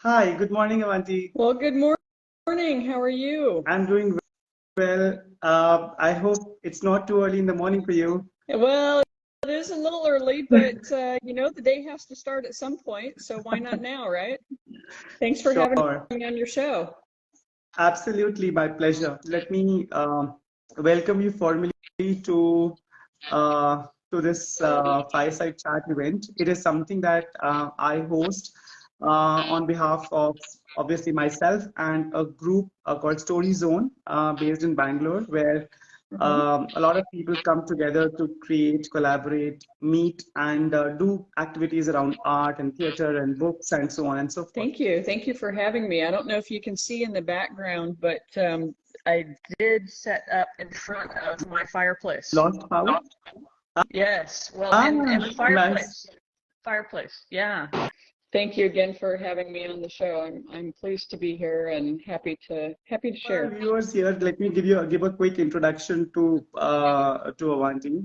Hi, good morning, Avanti. Well, good morning. How are you? I'm doing well. I hope it's not too early in the morning for you. Well, it is a little early, but the day has to start at some point, so why not now, right? Thanks for having Sure, me on your show. absolutely, my pleasure. Let me welcome you formally to this fireside chat event. It is something that I host on behalf of obviously myself and a group called Story Zone, based in Bangalore, where Mhm. a lot of people come together to create, collaborate, meet, and do activities around art and theater and books and so on and so forth. Thank you. Thank you for having me. I don't know if you can see in the background, but I did set up in front of my fireplace. Lost power? Yes, well, Ah, and the nice. fireplace, yeah. Thank you again for having me on the show. I'm pleased to be here and happy to For our share. viewers here, let me give a quick introduction to Avanti.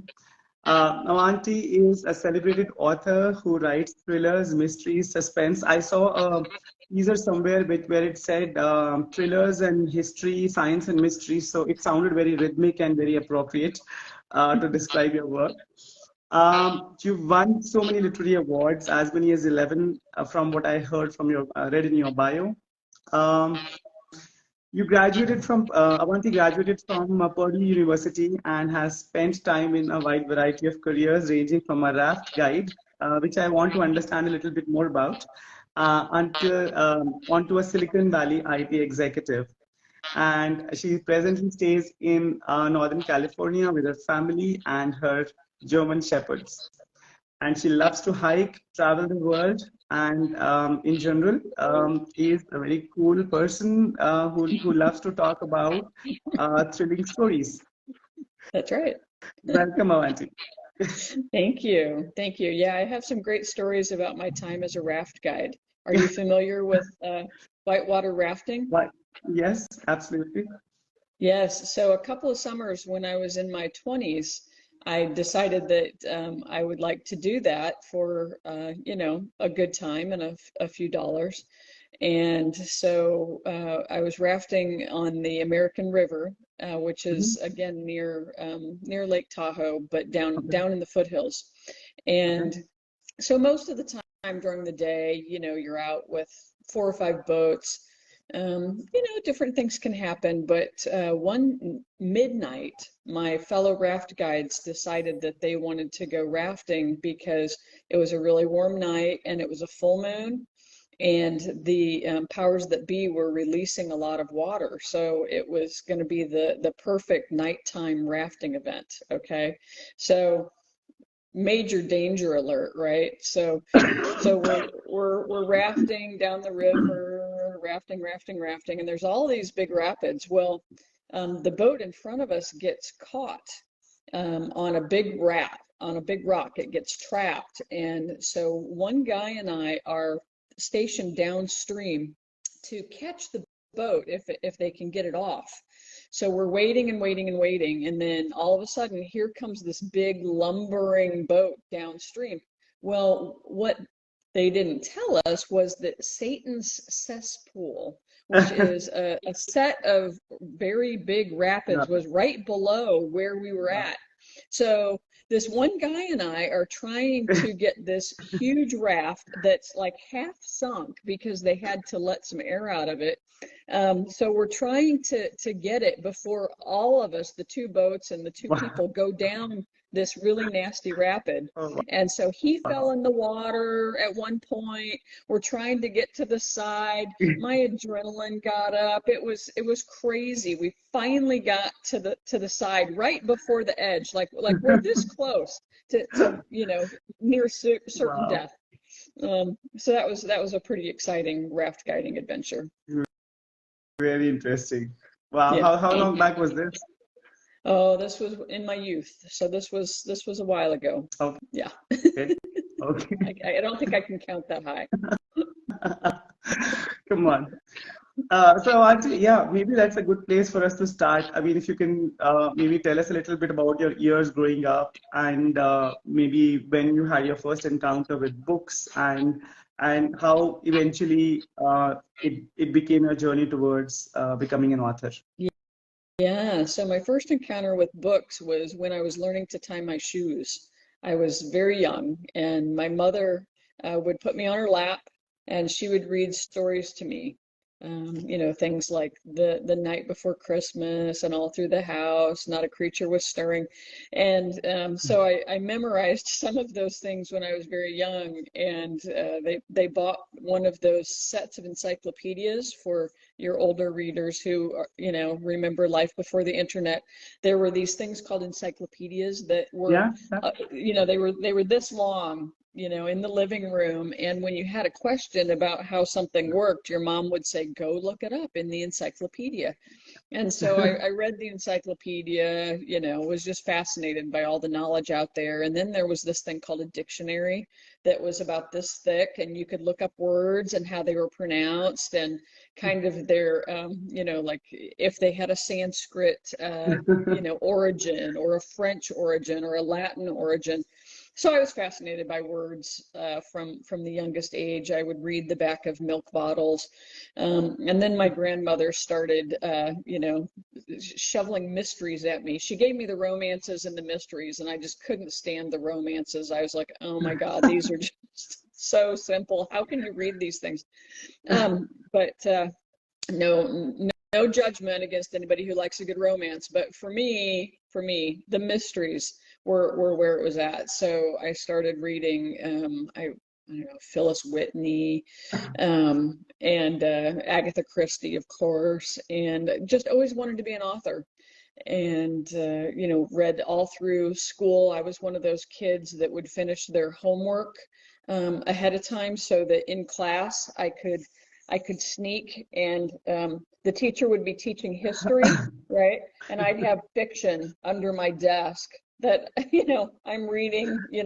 Avanti is a celebrated author who writes thrillers, mysteries, suspense. I saw a teaser somewhere where it said thrillers and history, science and mystery. So it sounded very rhythmic and very appropriate to describe your work. You've won so many literary awards, as many as 11, from what I heard from your read in your bio. Um, Avanti graduated from Purdue University and has spent time in a wide variety of careers, ranging from a raft guide, which I want to understand a little bit more about, until onto a Silicon Valley IT executive. And she presently stays in Northern California with her family and her German shepherds. And she loves to hike, travel the world, and in general, is a very cool person who loves to talk about thrilling stories. That's right. Welcome, Avanti. Thank you. Thank you. Yeah, I have some great stories about my time as a raft guide. Are you familiar with whitewater rafting? Why? Yes, absolutely. Yes. So a couple of summers when I was in my 20s, I decided that I would like to do that for, a good time and a few dollars. And so I was rafting on the American River, which is Mhm. again near Lake Tahoe, but Okay. down in the foothills. Okay. And so most of the time during the day, you're out with four or five boats. Different things can happen, but one midnight, my fellow raft guides decided that they wanted to go rafting because it was a really warm night and it was a full moon, and the powers that be were releasing a lot of water. So it was going to be the perfect nighttime rafting event. Okay. So major danger alert, right? So we're rafting down the river, rafting, and there's all these big rapids. Well, the boat in front of us gets caught on a on a big rock. It gets trapped, and so one guy and I are stationed downstream to catch the boat if they can get it off. So we're waiting and waiting and waiting, and then all of a sudden, here comes this big lumbering boat downstream. Well, what they didn't tell us was that Satan's cesspool, which is a set of very big Yeah. rapids, was right below where we were Wow. at. So this one guy and I are trying to get this huge raft that's like half sunk because they had to let some air out of it. So we're trying to get it before all of us, the two boats and the two Wow. people, go down this really nasty rapid. Oh, And so he fell wow. in the water at one point. We're trying to get to the side. My adrenaline got up. It was crazy. We finally got to the side right before the edge. Like we're this close to near certain Wow. death. So that was a pretty exciting raft guiding adventure. Very interesting. Wow. Yeah. How long back was this? Oh, this was in my youth. So this was a while ago. Yeah. Okay. Okay. I don't think I can count that high. Come on. So actually, yeah, maybe that's a good place for us to start. I mean, if you can maybe tell us a little bit about your years growing up and maybe when you had your first encounter with books and how eventually it became a journey towards becoming an author. Yeah, so my first encounter with books was when I was learning to tie my shoes. I was very young, and my mother would put me on her lap, and she would read stories to me. Things like the night before Christmas and all through the house, not a creature was stirring. And so I memorized some of those things when I was very young, and they bought one of those sets of encyclopedias for your older readers who remember life before the internet. There were these things called encyclopedias that were Yeah. they were this long, in the living room, and when you had a question about how something worked, your mom would say, go look it up in the encyclopedia. And so I read the encyclopedia, was just fascinated by all the knowledge out there. And then there was this thing called a dictionary that was about this thick, and you could look up words and how they were pronounced and kind of their, like if they had a Sanskrit, origin, or a French origin, or a Latin origin. So I was fascinated by words from the youngest age. I would read the back of milk bottles. And then my grandmother started, shoveling mysteries at me. She gave me the romances and the mysteries, and I just couldn't stand the romances. I was like, oh my God, these are just so simple. How can you read these things? But no judgment against anybody who likes a good romance. But for me, the mysteries were where it was at. So I started reading, I don't know, Phyllis Whitney, and Agatha Christie, of course, and just always wanted to be an author. And read all through school. I was one of those kids that would finish their homework ahead of time so that in class I could sneak, and the teacher would be teaching history, right? And I'd have fiction under my desk that, I'm reading, I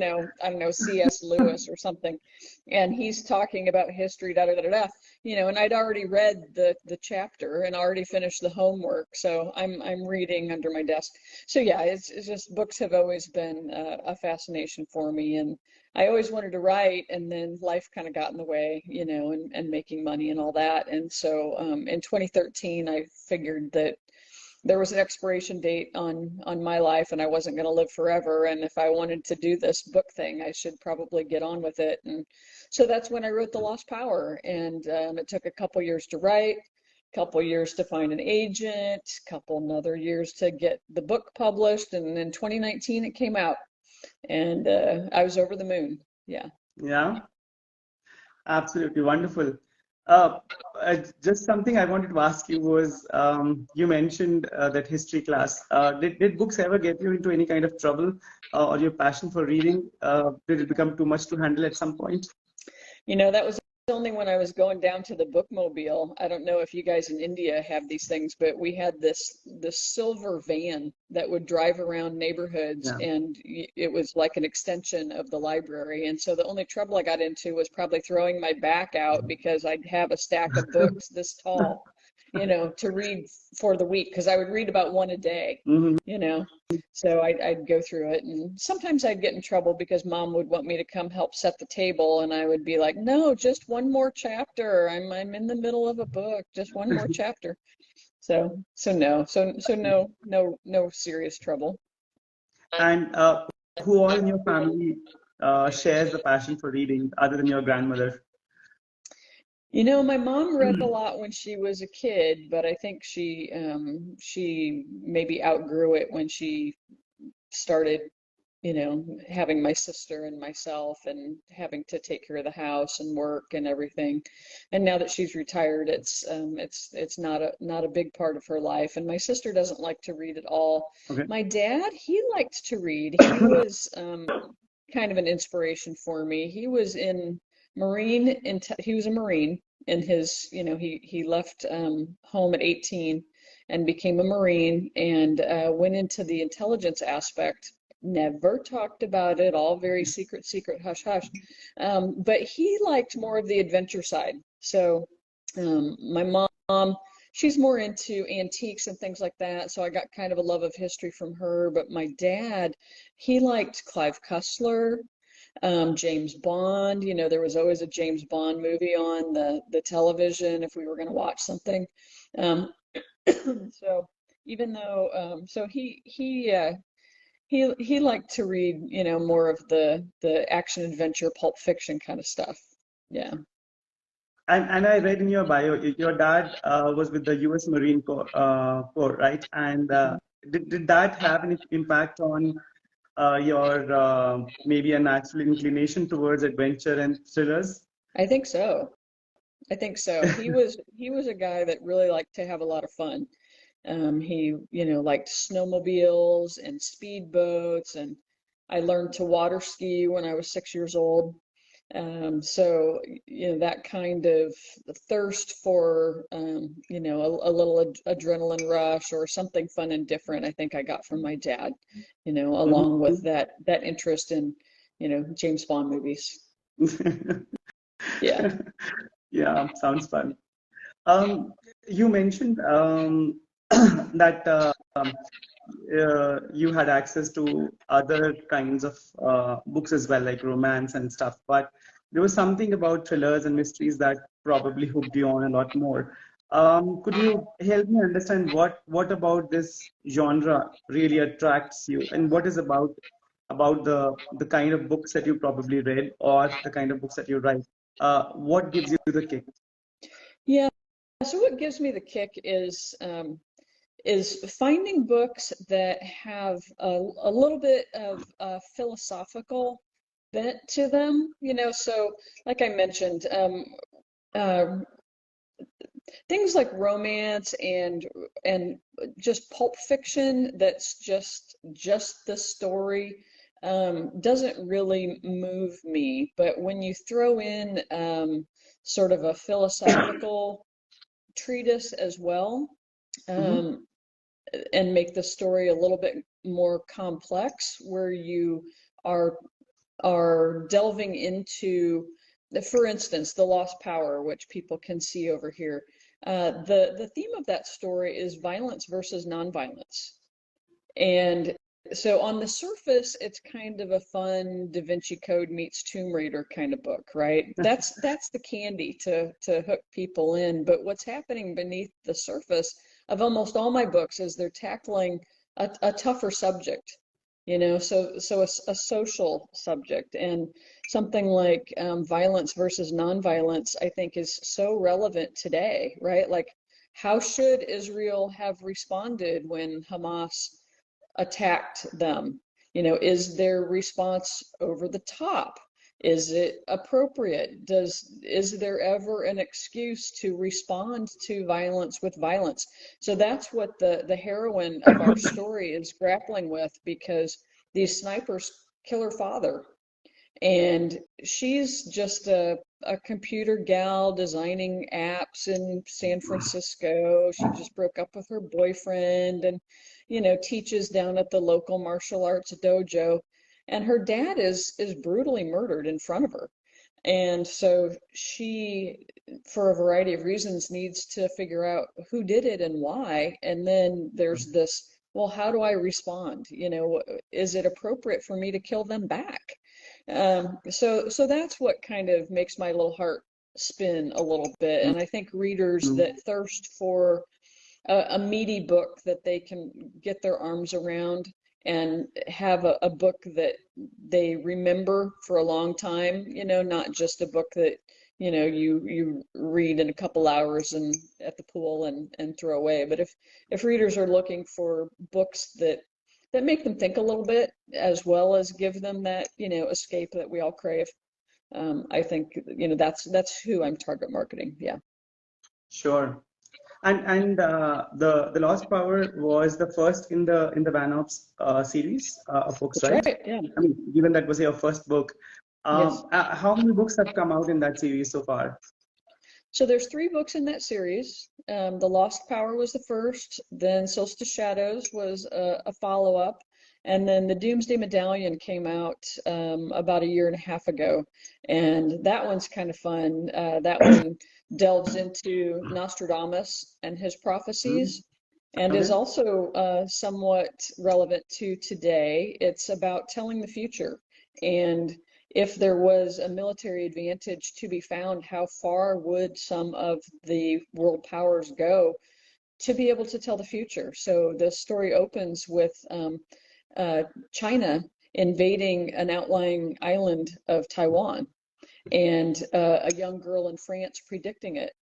don't know, C.S. Lewis or something, and he's talking about history, da da da da, and I'd already read the chapter and already finished the homework, so I'm reading under my desk. So yeah, it's just books have always been a fascination for me, and I always wanted to write, and then life kind of got in the way, and making money and all that. And so in 2013, I figured that there was an expiration date on my life, and I wasn't going to live forever. And if I wanted to do this book thing, I should probably get on with it. And so that's when I wrote The Lost Power. And it took a couple years to write, a couple years to find an agent, a couple another years to get the book published. And in 2019, it came out. And I was over the moon. Yeah. Yeah, absolutely wonderful. Just something I wanted to ask you was, you mentioned that history class. Did books ever get you into any kind of trouble, or your passion for reading? Did it become too much to handle at some point? That was only when I was going down to the bookmobile. I don't know if you guys in India have these things, but we had this silver van that would drive around neighborhoods, Yeah. and it was like an extension of the library. And so the only trouble I got into was probably throwing my back out because I'd have a stack of books this tall, to read for the week, because I would read about one a day, Hmm. So I'd go through it, and sometimes I'd get in trouble because mom would want me to come help set the table, and I would be like, no, just one more chapter. I'm in the middle of a book, just one more chapter. No serious trouble. And who all in your family shares the passion for reading, other than your grandmother? My mom read a lot when she was a kid, but I think she maybe outgrew it when she started, having my sister and myself and having to take care of the house and work and everything. And now that she's retired, it's not a big part of her life. And my sister doesn't like to read at all. Okay. My dad, he liked to read. He was kind of an inspiration for me. He was he was a Marine in his, he left home at 18 and became a Marine, and went into the intelligence aspect. Never talked about it, all very secret, hush, hush. But he liked more of the adventure side. So my mom, she's more into antiques and things like that. So I got kind of a love of history from her. But my dad, he liked Clive Cussler. James Bond, there was always a James Bond movie on the television if we were going to watch something. Um, so even though, so he liked to read, more of the action adventure pulp fiction kind of stuff. Yeah. And I read in your bio, your dad was with the U.S. Marine Corps, right? And did that have any impact on your maybe a natural inclination towards adventure and thrillers? I think so. I think so. He was a guy that really liked to have a lot of fun. He, liked snowmobiles and speedboats, and I learned to water ski when I was 6 years old. So, that kind of thirst for, a little adrenaline rush or something fun and different, I think I got from my dad, along with Mhm. that interest in, James Bond movies. Yeah. Yeah, sounds fun. Um, you mentioned that you had access to other kinds of books as well, like romance and stuff, but there was something about thrillers and mysteries that probably hooked you on a lot more. Could you help me understand what about this genre really attracts you, and what is about the kind of books that you probably read or the kind of books that you write? What gives you the kick? Yeah. So what gives me the kick is finding books that have a little bit of philosophical bent to them. So like I mentioned, uh, things like romance and just pulp fiction that's just the story doesn't really move me. But when you throw in sort of a philosophical treatise as well, Hmm. um, and make the story a little bit more complex, where you are are delving into, for instance, the lost power, which people can see over here. The theme of that story is violence versus nonviolence, and so on the surface, it's kind of a fun Da Vinci Code meets Tomb Raider kind of book, right? That's the candy to hook people in. But what's happening beneath the surface of almost all my books is they're tackling a tougher subject, so a social subject, and something like violence versus nonviolence, I think, is so relevant today, right? Like, how should Israel have responded when Hamas attacked them? Is their response over the top? Is it appropriate? Is there ever an excuse to respond to violence with violence? So that's what the heroine of our story is grappling with, because these snipers kill her father, and she's just a computer gal designing apps in San Francisco. She just broke up with her boyfriend and, teaches down at the local martial arts dojo. And her dad is brutally murdered in front of her. And so she, for a variety of reasons, needs to figure out who did it and why. And then there's this, well, how do I respond? Is it appropriate for me to kill them back? So that's what kind of makes my little heart spin a little bit. And I think readers that thirst for a meaty book that they can get their arms around and have a book that they remember for a long time, not just a book that, you read in a couple hours and at the pool and throw away. But if readers are looking for books that make them think a little bit, as well as give them that, escape that we all crave, I think, that's who I'm target marketing. Yeah. Sure. And the Lost Power was the first in the Vanops series of books, That's right? right. Yeah. I mean, given that was your first book, Yes. how many books have come out in that series so far? So there's three books in that series. The Lost Power was the first, then Solstice Shadows was a follow-up, and then the Doomsday Medallion came out about a year and a half ago, and that one's kind of fun. That one delves into Nostradamus and his Hmm. prophecies, and is Okay. also somewhat relevant to today. It's about telling the future, and if there was a military advantage to be found, how far would some of the world powers go to be able to tell the future? So the story opens with China invading an outlying island of Taiwan, and a young girl in France predicting it.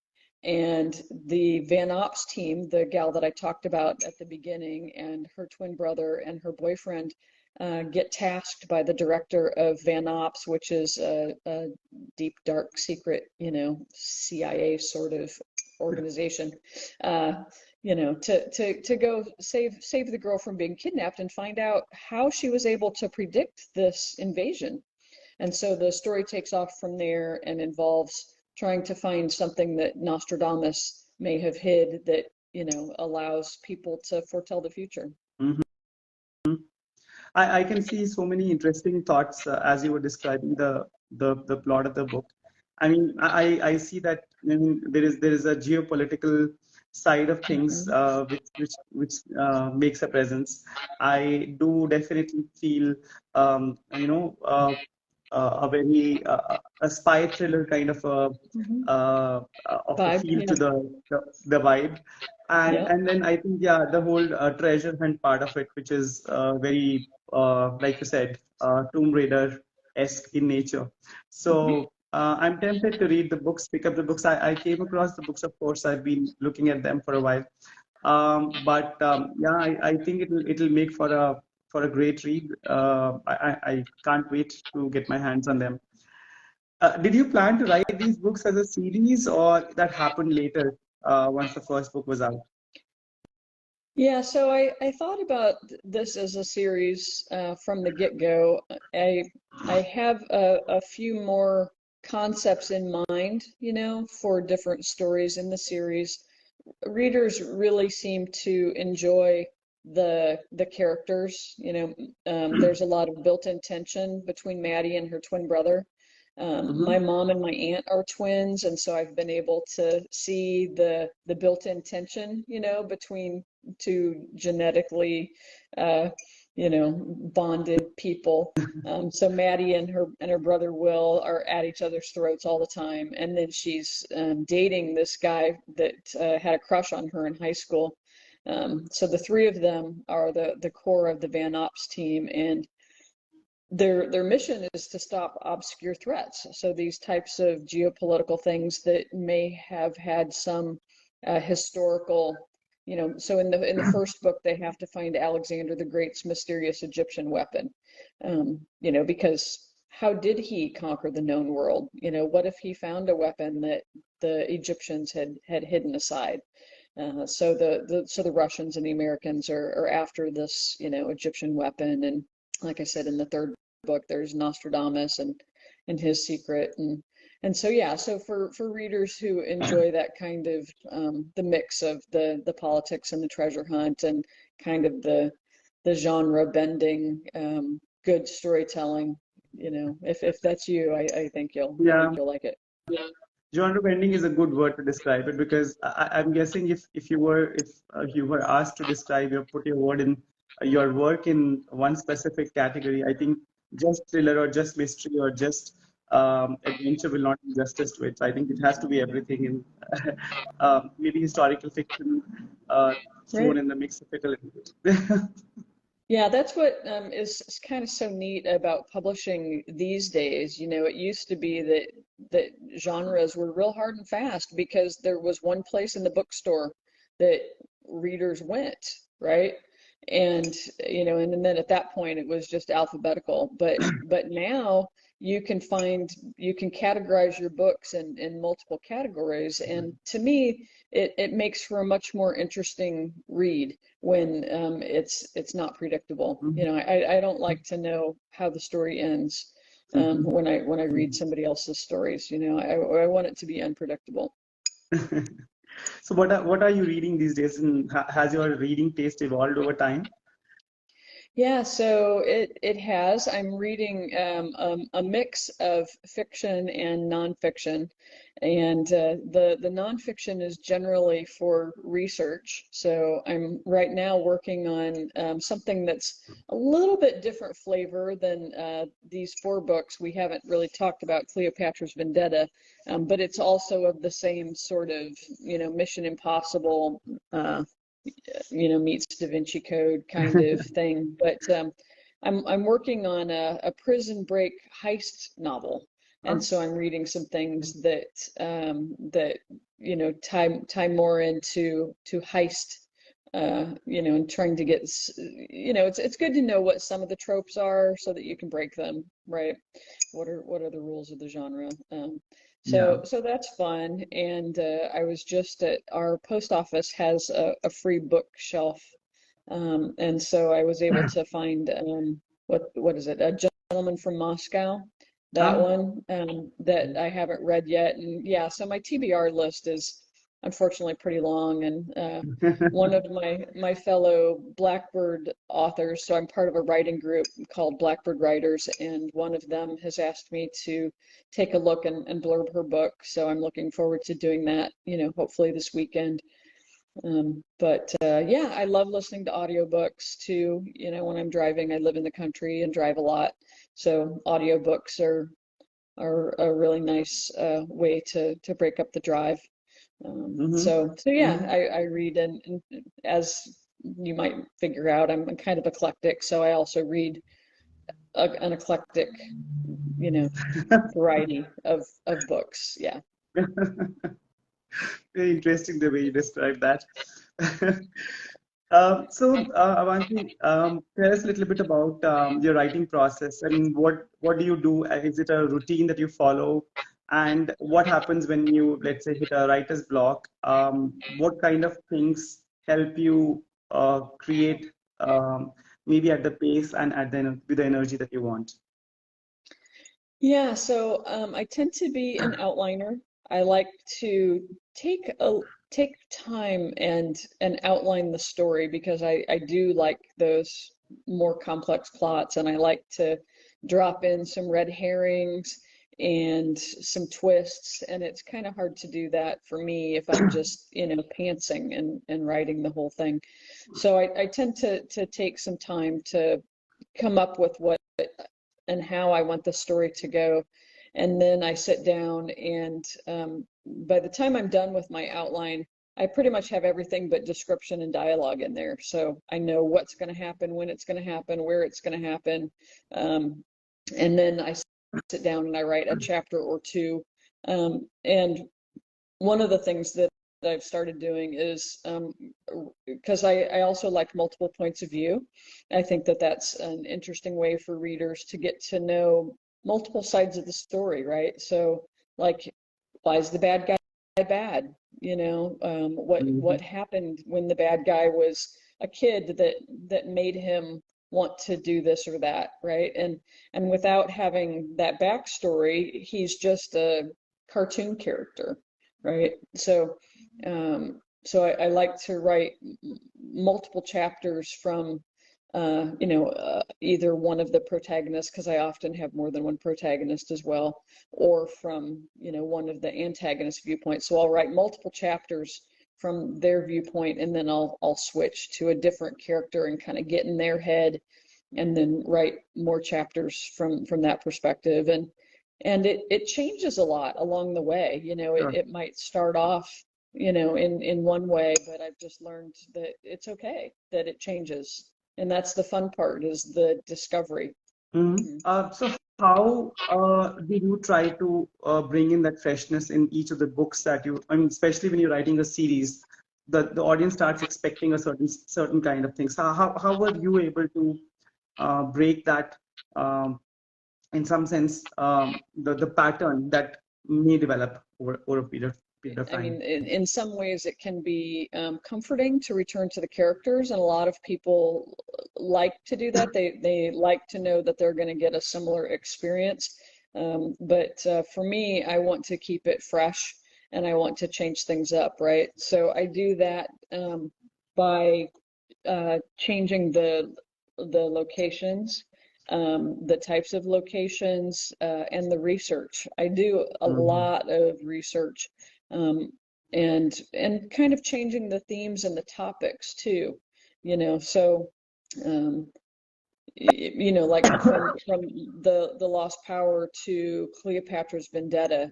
And the Van Ops team, the gal that I talked about at the beginning, and her twin brother and her boyfriend get tasked by the director of Van Ops, which is a deep, dark, secret, CIA sort of organization, to go save the girl from being kidnapped and find out how she was able to predict this invasion. And so the story takes off from there and involves trying to find something that Nostradamus may have hid that, allows people to foretell the future. Mhm. I can see so many interesting thoughts as you were describing the plot of the book. I mean, I see that, I mean, there is a geopolitical side of things which makes a presence. I do definitely feel a very a spy thriller kind of a Vibe, feel yeah. to the vibe. And Yeah. and then I think, yeah, the whole treasure hunt part of it, which is very like you said, Tomb Raider-esque in nature. Mhm. So I'm tempted to read the books, pick up the books. I came across the books, of course. I've been looking at them for a while. But yeah, I think it'll make for a great read. I can't wait to get my hands on them. Did you plan to write these books as a series, or that happened later once the first book was out? Yeah, so I thought about this as a series from the get-go. I have a few more concepts in mind, for different stories in the series. Readers really seem to enjoy the characters. There's a lot of built-in tension between Maddie and her twin brother. My Mm-hmm. mom and my aunt are twins, and so I've been able to see the built-in tension, between two genetically, uh, bonded people. So Maddie and her brother Will are at each other's throats all the time, and then she's dating this guy that had a crush on her in high school. So the three of them are the core of the Van Ops team, and their mission is to stop obscure threats. So these types of geopolitical things that may have had some historical, so in the first book they have to find Alexander the Great's mysterious Egyptian weapon, because how did he conquer the known world? What if he found a weapon that the Egyptians had hidden aside? So the Russians and the Americans are after this, Egyptian weapon. And like I said, in the third book, there's Nostradamus and his secret. And so, yeah, so for readers who enjoy that kind of the mix of the politics and the treasure hunt and kind of the genre bending, good storytelling, if that's you, I think Yeah, you'll like it. genre bending is a good word to describe it, because I'm guessing if you were asked to describe your put your word in your work in one specific category, I think just thriller or just mystery or just adventure will not do justice to it. So I think it has to be everything in maybe historical fiction thrown Right. in the mix of it a little bit. Yeah, that's what is kind of so neat about publishing these days. It used to be that genres were real hard and fast because there was one place in the bookstore that readers went, right? And and then at that point it was just alphabetical. But now you can categorize your books in multiple categories, and to me it makes for a much more interesting read when it's not predictable. Mhm, I don't like to know how the story ends mhm, when I read mhm. somebody else's stories. I want it to be unpredictable. So what are you reading these days, and has your reading taste evolved over time? Yeah, so it has. I'm reading a mix of fiction and nonfiction, and the nonfiction is generally for research. So I'm right now working on something that's a little bit different flavor than these four books. We haven't really talked about Cleopatra's Vendetta, but it's also of the same sort of, Mission Impossible. Meets Da Vinci Code kind of thing. But I'm working on a prison break heist novel, and Oh, so I'm reading some things that tie more into heist. And trying to get, it's good to know what some of the tropes are so that you can break them, right? What are the rules of the genre? yeah. So that's fun. And I was just at our post office has a free bookshelf, and so I was able to find what is it? A Gentleman from Moscow, that Ah, one that I haven't read yet. And yeah, so my TBR list is unfortunately pretty long. And one of my fellow Blackbird authors, so I'm part of a writing group called Blackbird Writers, and one of them has asked me to take a look and blurb her book. So I'm looking forward to doing that, hopefully this weekend. But yeah, I love listening to audiobooks too. When I'm driving, I live in the country and drive a lot. So audiobooks are a really nice way to break up the drive. mm-hmm, So yeah, mm-hmm. I read, and as you might figure out, I'm kind of eclectic. So I also read an eclectic, you know, variety of books. Yeah. Very interesting the way you describe that. Avanti, tell us a little bit about your writing process. I mean, what do you do? Is it a routine that you follow? And what happens when you, let's say, hit a writer's block? What kind of things help you create maybe at the pace and with the energy that you want? Yeah, so I tend to be an outliner. I like to take time and outline the story because I do like those more complex plots, and I like to drop in some red herrings and some twists, and it's kind of hard to do that for me if I'm just, pantsing and writing the whole thing. So I tend to take some time to come up with what and how I want the story to go. And then I sit down, and by the time I'm done with my outline, I pretty much have everything but description and dialogue in there. So I know what's going to happen, when it's going to happen, where it's going to happen. And then I sit down and I write a chapter or two. And one of the things that I've started doing is because I also like multiple points of view. I think that that's an interesting way for readers to get to know multiple sides of the story, right? So, like, why is the bad guy bad? What Mhm. happened when the bad guy was a kid that made him want to do this or that, right? And without having that backstory, he's just a cartoon character, right? So I like to write multiple chapters from, either one of the protagonists, because I often have more than one protagonist as well, or from, one of the antagonist viewpoints. So I'll write multiple chapters from their viewpoint, and then I'll switch to a different character and kind of get in their head, and then write more chapters from that perspective. And it changes a lot along the way. Sure. It might start off, in one way, but I've just learned that it's okay, that it changes. And that's the fun part, is the discovery. Mhm. Mhm. So how do you try to bring in that freshness in each of the books that I mean, especially when you're writing a series, the audience starts expecting a certain kind of things. How were you able to break that, um, in some sense, the pattern that may develop over a period of I time? mean, in some ways, it can be comforting to return to the characters, and a lot of people like to do that. They like to know that they're going to get a similar experience. But for me, I want to keep it fresh, and I want to change things up, right? So I do that by changing the locations, the types of locations, and the research. I do a Mm-hmm. lot of research, um, and kind of changing the themes and the topics too, so um, like from the Lost Power to Cleopatra's Vendetta.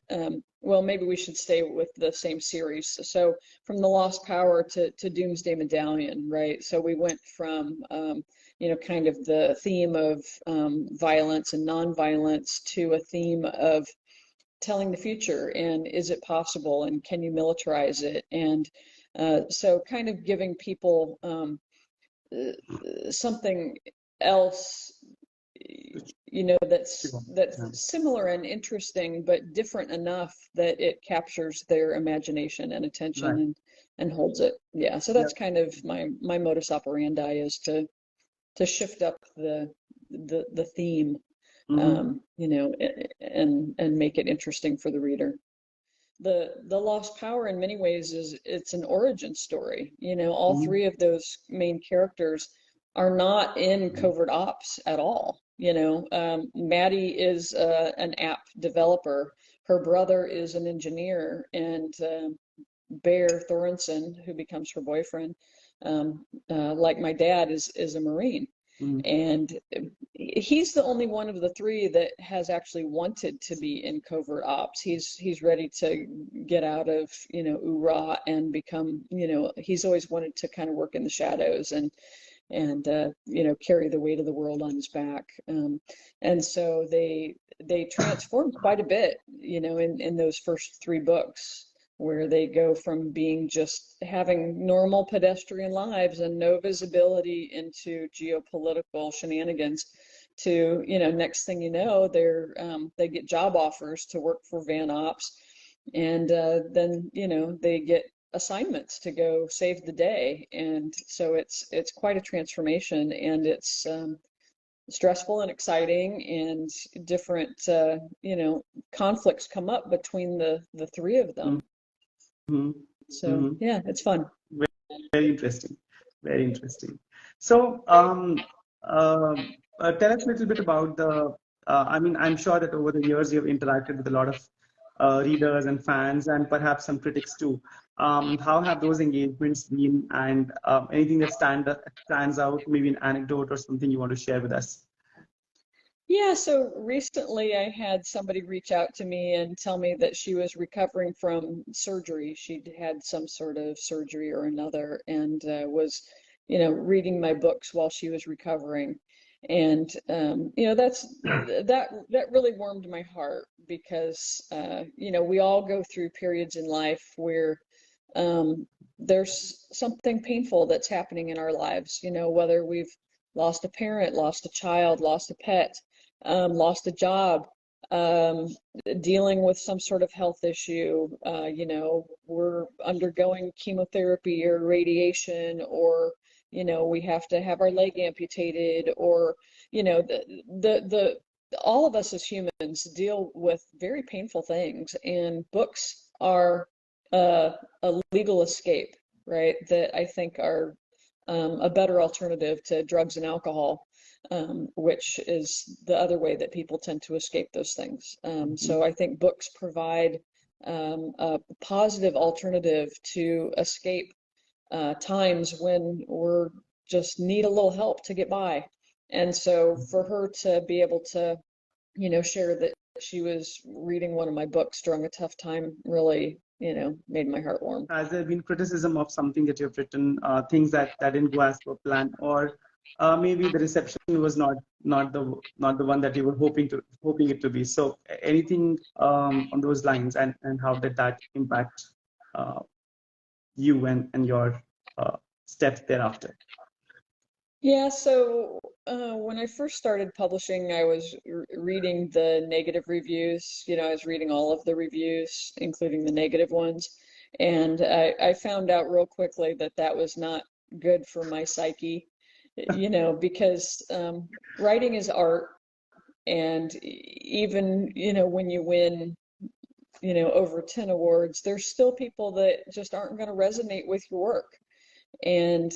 Well, maybe we should stay with the same series. So from the Lost Power to Doomsday Medallion, right? So we went from kind of the theme of violence and nonviolence to a theme of telling the future, and is it possible, and can you militarize it, and so kind of giving people something else, that's Yeah. similar and interesting, but different enough that it captures their imagination and attention, Right. and holds it. Yeah, so Yeah. that's kind of my modus operandi, is to shift up the theme, Mm-hmm. and make it interesting for the reader. The Lost Power in many ways it's an origin story. All Mm-hmm. three of those main characters are not in covert ops at all. Maddie is an app developer. Her brother is an engineer, and Bear Thorensen, who becomes her boyfriend, like my dad, is a Marine. Mm-hmm. And he's the only one of the three that has actually wanted to be in covert ops. He's ready to get out of, URA and become, he's always wanted to kind of work in the shadows, and carry the weight of the world on his back. And so they transformed quite a bit, in those first three books, where they go from being just having normal pedestrian lives and no visibility into geopolitical shenanigans to, next thing you know, they get job offers to work for Van Ops, and then, they get assignments to go save the day. And so it's quite a transformation, and it's stressful and exciting, and different conflicts come up between the three of them. Mm-hmm. So Mm-hmm. yeah, it's fun. Very interesting. Very interesting. So, tell us a little bit about I mean, I'm sure that over the years you've interacted with a lot of readers and fans and perhaps some critics too. How have those engagements been, and anything that stands out, maybe an anecdote or something you want to share with us? Yeah, so recently I had somebody reach out to me and tell me that she was recovering from surgery. She'd had some sort of surgery or another, and was, reading my books while she was recovering. And that really warmed my heart, because we all go through periods in life where there's something painful that's happening in our lives, whether we've lost a parent, lost a child, lost a pet, lost a job, um, dealing with some sort of health issue. We're undergoing chemotherapy or radiation, or, we have to have our leg amputated, or, all of us as humans deal with very painful things, and books are a legal escape, right? That I think are a better alternative to drugs and alcohol, which is the other way that people tend to escape those things. So I think books provide a positive alternative to escape times when we're just need a little help to get by. And so for her to be able to, share that she was reading one of my books during a tough time really, made my heart warm. Has there been criticism of something that you've written, things that didn't go as per plan, or maybe the reception was not the one that you were hoping it to be? So anything on those lines, and how did that impact uh, you and your steps thereafter? Yeah, so when I first started publishing, I was reading the negative reviews. I was reading all of the reviews, including the negative ones. And I found out real quickly that that was not good for my psyche, because writing is art. And even, when you win, over 10 awards, there's still people that just aren't going to resonate with your work. And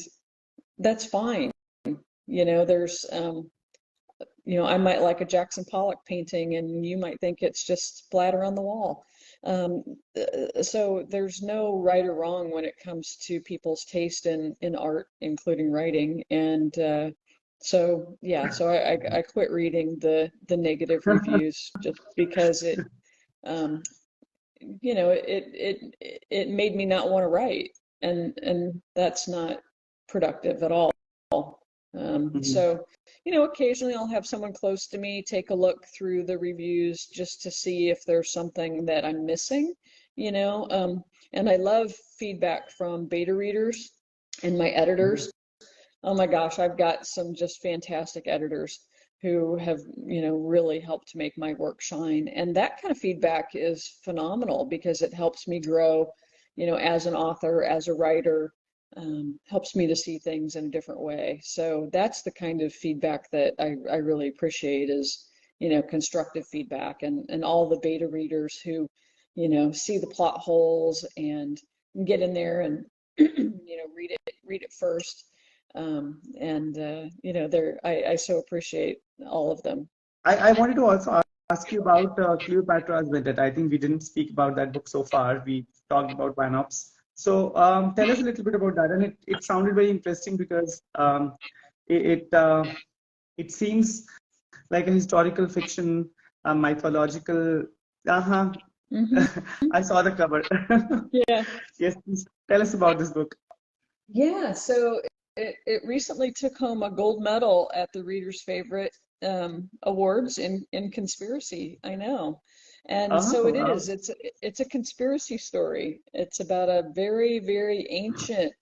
that's fine. There's, I might like a Jackson Pollock painting and you might think it's just splatter on the wall. So there's no right or wrong when it comes to people's taste in art, including writing. And so I quit reading the negative reviews just because um, it made me not want to write, and that's not productive at all. Mhm. So, occasionally I'll have someone close to me take a look through the reviews just to see if there's something that I'm missing, you know. And I love feedback from beta readers and my editors. Oh my gosh, I've got some just fantastic editors who have, really helped make my work shine. And that kind of feedback is phenomenal because it helps me grow, as an author, as a writer, helps me to see things in a different way. So that's the kind of feedback that I really appreciate is, constructive feedback and all the beta readers who, see the plot holes and get in there and, read it first. I so appreciate all of them. I wanted to also ask you about Cleopatra's Vendetta. I think we didn't speak about that book so far. We talked about Vinops. So tell us a little bit about that. And it sounded very interesting because it, it, uh, it seems like a historical fiction, mythological. Uh-huh. Hmm. I saw the cover. Yeah. Yes, please tell us about this book. Yeah, so it recently took home a gold medal at the Reader's Favorite awards in conspiracy. I know. And so Oh, it wow. is. It's a conspiracy story. It's about a very, very ancient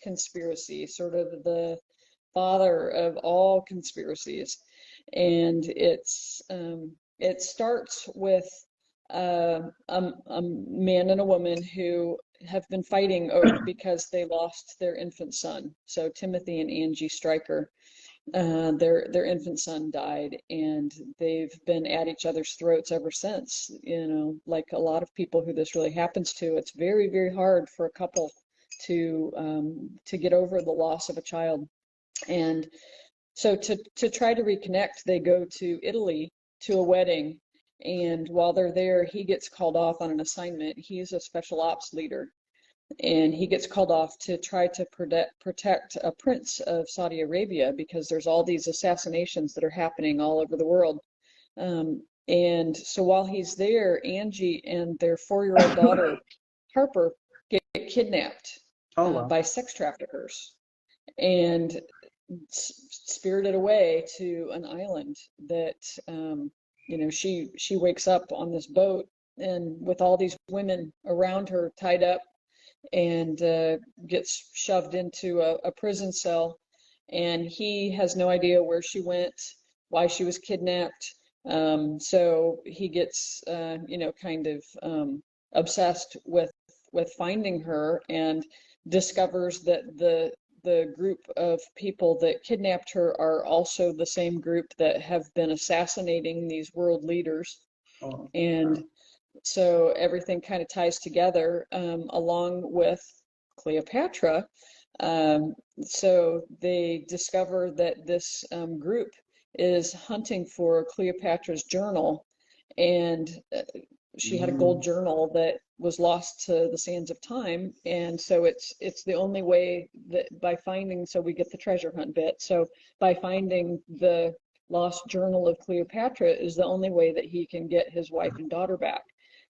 conspiracy, sort of the father of all conspiracies. And it starts with a man and a woman who have been fighting because they lost their infant son. So Timothy and Angie Stryker, their infant son died, and they've been at each other's throats ever since. Like a lot of people who this really happens to, it's very, very hard for a couple to get over the loss of a child. And so to try to reconnect, they go to Italy to a wedding. And while they're there, he gets called off on an assignment. He's a special ops leader, and he gets called off to try to protect a prince of Saudi Arabia because there's all these assassinations that are happening all over the world. And so while he's there, Angie and their 4-year-old daughter, Harper, get kidnapped Oh, wow. by sex traffickers and spirited away to an island that, she wakes up on this boat and with all these women around her tied up and gets shoved into a prison cell. And he has no idea where she went, why she was kidnapped. So he gets, kind of obsessed with finding her and discovers that the group of people that kidnapped her are also the same group that have been assassinating these world leaders. Oh, And wow. so everything kind of ties together, along with Cleopatra. So they discover that this group is hunting for Cleopatra's journal, and she had a gold Mm. journal that was lost to the sands of time. And so it's the only way that by finding, so we get the treasure hunt bit. So by finding the lost journal of Cleopatra is the only way that he can get his wife and daughter back.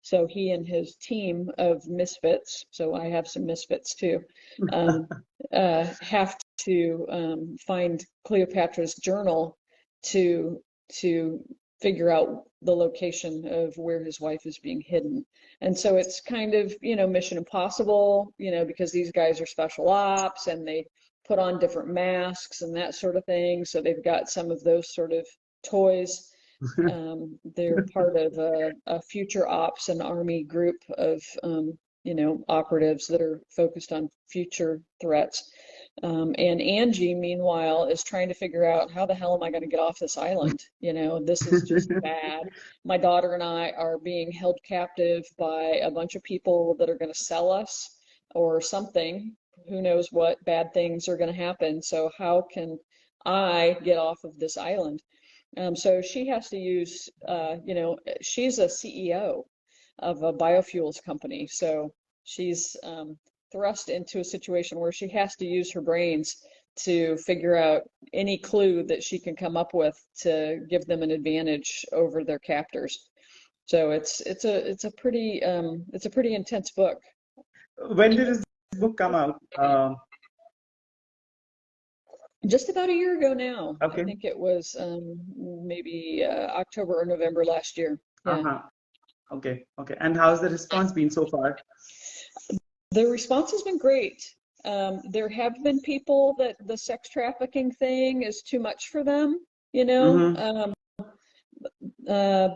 So he and his team of misfits, so I have some misfits too, um, have to find Cleopatra's journal to to figure out the location of where his wife is being hidden. And so it's kind of, Mission Impossible, because these guys are special ops and they put on different masks and that sort of thing. So they've got some of those sort of toys. They're part of a future ops and army group of, operatives that are focused on future threats. And Angie, meanwhile, is trying to figure out how the hell am I going to get off this island? This is just bad. My daughter and I are being held captive by a bunch of people that are going to sell us or something. Who knows what bad things are going to happen. So how can I get off of this island. So she has to use, she's a CEO of a biofuels company. So she's thrust into a situation where she has to use her brains to figure out any clue that she can come up with to give them an advantage over their captors. So it's a pretty intense book. When did this book come out? Just about a year ago now. I Okay. think it was maybe October or November last year. Yeah. Uh-huh. Okay. Okay. And how's the response been so far? The response has been great. There have been people that the sex trafficking thing is too much for them, you know. Mm-hmm.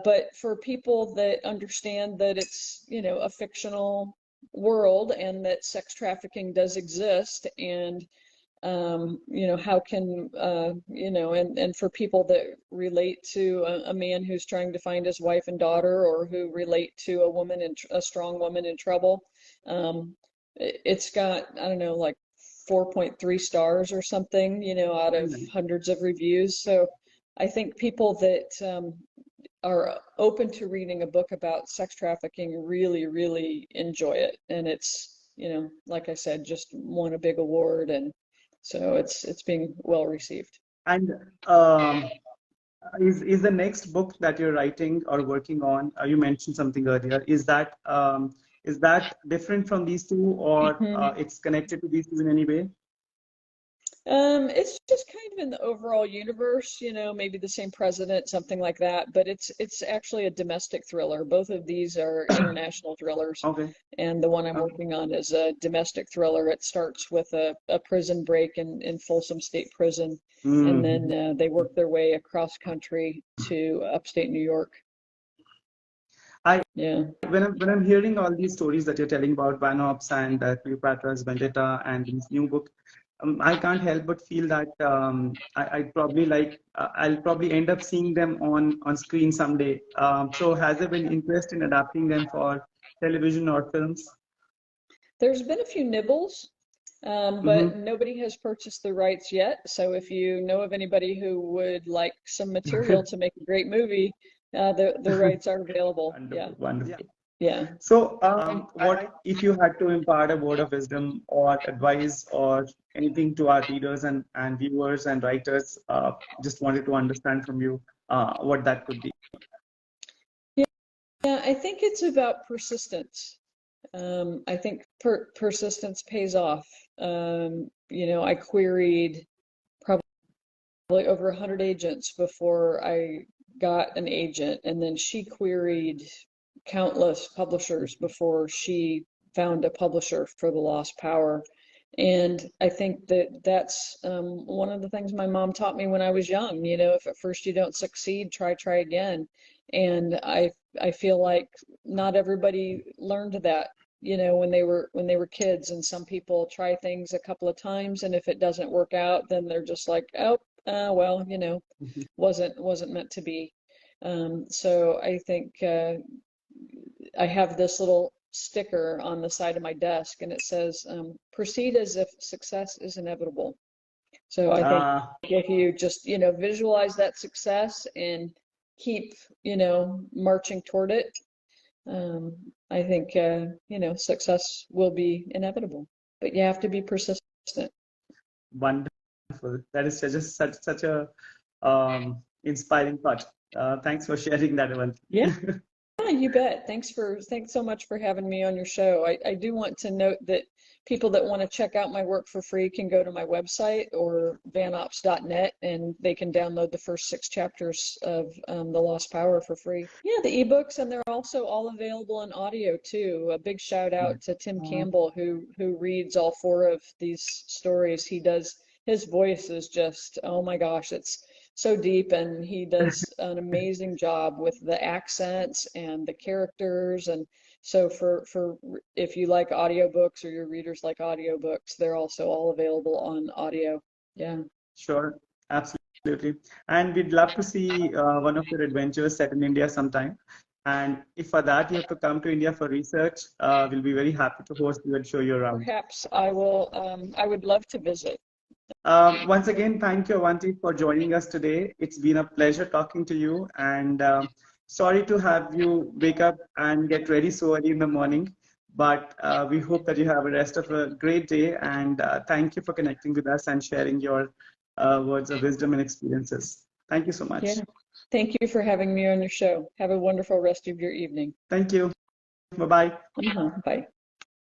But for people that understand that it's, a fictional world and that sex trafficking does exist, and how can, and for people that relate to a man who's trying to find his wife and daughter, or who relate to a strong woman in trouble, it's got, I don't know, like 4.3 stars or something, out of hundreds of reviews. So I think people that are open to reading a book about sex trafficking really, really enjoy it. And it's, like I said, just won a big award, and so it's being well received. And is the next book that you're writing or working on, you mentioned something earlier, is that different from these two, or Mhm. it's connected to these two in any way? It's just kind of in the overall universe, maybe the same president, something like that. But it's actually a domestic thriller. Both of these are international thrillers, Okay. and the one I'm Okay. working on is a domestic thriller. It starts with a prison break in Folsom State Prison, and Mm. then they work their way across country to upstate New York. I Yeah. when I'm hearing all these stories that you're telling about Van Ops and Cleopatra's Vendetta and this new book, I can't help but feel that I'd probably I'll probably end up seeing them on screen someday. So has there been interest in adapting them for television or films? There's been a few nibbles, but Mm-hmm. nobody has purchased the rights yet. So if you know of anybody who would like some material to make a great movie, the rights are available. Yeah, Wonderful, wonderful. yeah. So, what if you had to impart a word of wisdom or advice or anything to our readers and viewers and writers? Just wanted to understand from you what that could be. Yeah, I think it's about persistence. I think persistence pays off. I queried probably over 100 agents before I got an agent, and then she queried countless publishers before she found a publisher for The Lost Power. And I think that that's one of the things my mom taught me when I was young. If at first you don't succeed, try again. And I feel like not everybody learned that, when they were kids. And some people try things a couple of times, and if it doesn't work out, then they're just like, oh, well, wasn't meant to be. So I think I have this little sticker on the side of my desk, and it says, proceed as if success is inevitable. So I think Uh, if you just, visualize that success and keep, marching toward it, I think, success will be inevitable. But you have to be persistent. Wonderful. That is such a inspiring thought. Thanks for sharing that one. Yeah. Yeah, you bet. Thanks so much for having me on your show. I do want to note that people that want to check out my work for free can go to my website, or vanops.net, and they can download the first 6 chapters of The Lost Power for free. Yeah, the ebooks, and they're also all available in audio too. A big shout out to Tim Campbell, who reads all 4 of these stories. His voice is just, oh my gosh, it's so deep, and he does an amazing job with the accents and the characters. And so for if you like audiobooks, or your readers like audiobooks, they're also all available on audio. Yeah. Sure, absolutely. And we'd love to see one of your adventures set in India sometime. And if for that you have to come to India for research, we'll be very happy to host you and show you around. Perhaps I would love to visit. Once again, thank you, Avanti, for joining us today. It's been a pleasure talking to you, and sorry to have you wake up and get ready so early in the morning. But we hope that you have a rest of a great day, and thank you for connecting with us and sharing your words of wisdom and experiences. Thank you so much. Yeah. Thank you for having me on your show. Have a wonderful rest of your evening. Thank you. Bye bye. Bye.